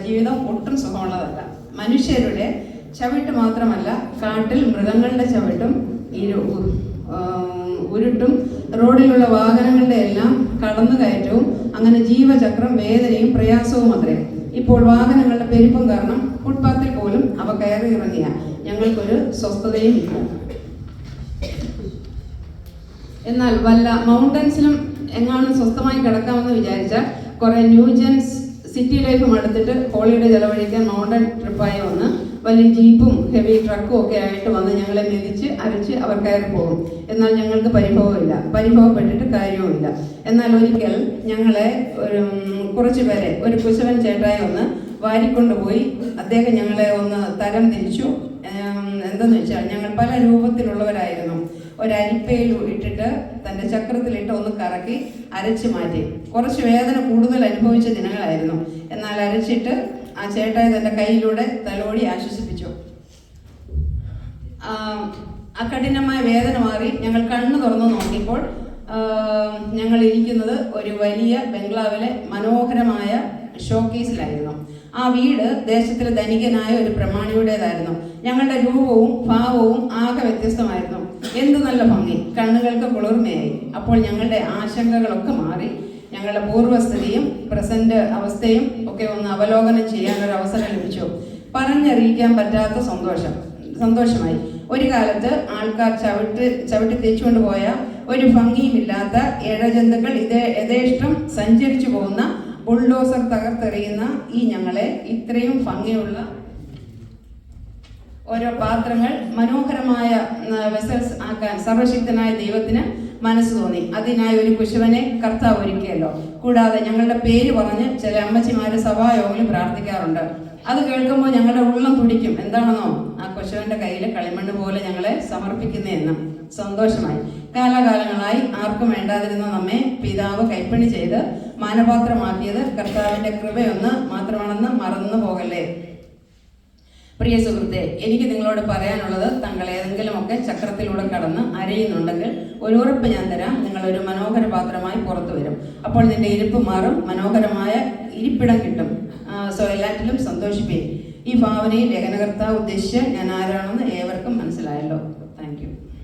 ജീവിതം ഒട്ടും സുഖമുള്ളതല്ല. മനുഷ്യരുടെ ചവിട്ട് മാത്രമല്ല, കാട്ടിൽ മൃഗങ്ങളുടെ ചവിട്ടും ഉരുട്ടും റോഡിലുള്ള വാഹനങ്ങളുടെ എല്ലാം കടന്നുകയറ്റവും അങ്ങനെ ജീവചക്രം വേദനയും പ്രയാസവും അത്രേ. ഇപ്പോൾ വാഹനങ്ങളുടെ പെരുപ്പം കാരണം ഫുട്പാത്തിൽ പോലും അവ കയറി ഇറങ്ങിയ ഞങ്ങൾക്കൊരു സ്വസ്ഥതയും ഇല്ല. എന്നാൽ വല്ല മൗണ്ടൻസിലും എങ്ങാനും സ്വസ്ഥമായി കിടക്കാമെന്ന് വിചാരിച്ചാൽ കുറെ ന്യൂജൻസ് സിറ്റി ലൈഫ് മടുത്തിട്ട് ഹോളിഡേ ചെലവഴിക്കാൻ മൗണ്ടൻ ട്രിപ്പായി വന്ന് വലിയ ജീപ്പും ഹെവി ട്രക്കും ഒക്കെ ആയിട്ട് വന്ന് ഞങ്ങളെ മെതിച്ച് അരച്ച് അവർ കയറി പോകും. എന്നാൽ ഞങ്ങൾക്ക് പരിഭവപ്പെട്ടിട്ട് കാര്യവുമില്ല. എന്നാൽ ഒരിക്കൽ ഞങ്ങളെ കുറച്ചു പേരെ ഒരു കുശവൻ ചേട്ടായി ഒന്ന് വാരിക്കൊണ്ടുപോയി. അദ്ദേഹം ഞങ്ങളെ ഒന്ന് തരം തിരിച്ചു. എന്തെന്ന് വെച്ചാൽ ഞങ്ങൾ പല രൂപത്തിലുള്ളവരായിരുന്നു. ഒരരിപ്പയിൽ ഇട്ടിട്ട് തൻ്റെ ചക്രത്തിലിട്ട് ഒന്ന് കറക്കി അരച്ച് മാറ്റി. കുറച്ച് വേദന കൂടുതൽ അനുഭവിച്ച ദിനങ്ങളായിരുന്നു. എന്നാൽ അരച്ചിട്ട് ആ ചേട്ടായി തൻ്റെ കയ്യിലൂടെ തലോടി ആശ്വസിപ്പിച്ചു. ആ കഠിനമായ വേദന മാറി ഞങ്ങൾ കണ്ണു തുറന്നു നോക്കിയപ്പോൾ ഞങ്ങൾ ഇരിക്കുന്നത് ഒരു വലിയ ബംഗ്ലാവിലെ മനോഹരമായ ഷോക്കേസിലായിരുന്നു. ആ വീട് ദേശത്തിലെ ധനികനായ ഒരു പ്രമാണിയുടേതായിരുന്നു. ഞങ്ങളുടെ രൂപവും ഭാവവും ആകെ വ്യത്യസ്തമായിരുന്നു. എന്തു നല്ല ഭംഗി, കണ്ണുകൾക്ക് കുളിർമയായി. അപ്പോൾ ഞങ്ങളുടെ ആശങ്കകളൊക്കെ മാറി. ഞങ്ങളുടെ പൂർവ്വസ്ഥിതിയും പ്രസന്റ് അവസ്ഥയും ഒക്കെ ഒന്ന് അവലോകനം ചെയ്യാൻ ഒരു അവസരം ലഭിച്ചു. പറഞ്ഞറിയിക്കാൻ പറ്റാത്ത സന്തോഷമായി. ഒരു കാലത്ത് ആൾക്കാർ ചവിട്ടി തേച്ചുകൊണ്ട് പോയ ഒരു ഭംഗിയുമില്ലാത്ത ഇഴജന്തുക്കൾ യഥേഷ്ടം സഞ്ചരിച്ചു പോകുന്ന ബുൾഡോസർ തകർത്തെറിയുന്ന ഈ ഞങ്ങളെ ഇത്രയും ഭംഗിയുള്ള ഓരോ പാത്രങ്ങൾ മനോഹരമായ വെസൽസ് ആക്കാൻ സർവശക്തനായ ദൈവത്തിന് മനസ്സ് തോന്നി. അതിനായി ഒരു കുശവനെ കർത്താവ് ഒരുക്കിയല്ലോ. കൂടാതെ ഞങ്ങളുടെ പേര് പറഞ്ഞ് ചില അമ്മച്ചിമാര് സഭായോഗങ്ങളിൽ പ്രാർത്ഥിക്കാറുണ്ട്. അത് കേൾക്കുമ്പോൾ ഞങ്ങളുടെ ഉള്ളം തുടിക്കും. എന്താണെന്നോ, ആ കുശവന്റെ കയ്യിൽ കളിമണ്ണ് പോലെ ഞങ്ങളെ സമർപ്പിക്കുന്നതെന്നും സന്തോഷമായി. കാലാകാലങ്ങളായി ആർക്കും വേണ്ടാതിരുന്ന നമ്മെ പിതാവ് കൈപ്പണി ചെയ്ത് മാനപാത്രമാക്കിയത് കർത്താവിന്റെ കൃപയൊന്ന് മാത്രമാണെന്ന് മറന്നു പോകല്ലേ. പ്രിയ സുഹൃത്തെ, എനിക്ക് നിങ്ങളോട് പറയാനുള്ളത്, താങ്കൾ ഏതെങ്കിലുമൊക്കെ ചക്രത്തിലൂടെ കടന്ന് അരയുന്നുണ്ടെങ്കിൽ ഒരു ഉറപ്പ് ഞാൻ തരാം, നിങ്ങളൊരു മനോഹര പാത്രമായി പുറത്തു വരും. അപ്പോൾ നിന്റെ ഇരിപ്പ് മാറും, മനോഹരമായ ഇരിപ്പിടം കിട്ടും. എല്ലാറ്റിലും സന്തോഷിപ്പേ. ഈ ഭാവനയിൽ ലേഖനകർത്താവ് ഉദ്ദേശിച്ച് ഞാൻ ആരാണെന്ന് ഏവർക്കും മനസ്സിലായല്ലോ. Thank you.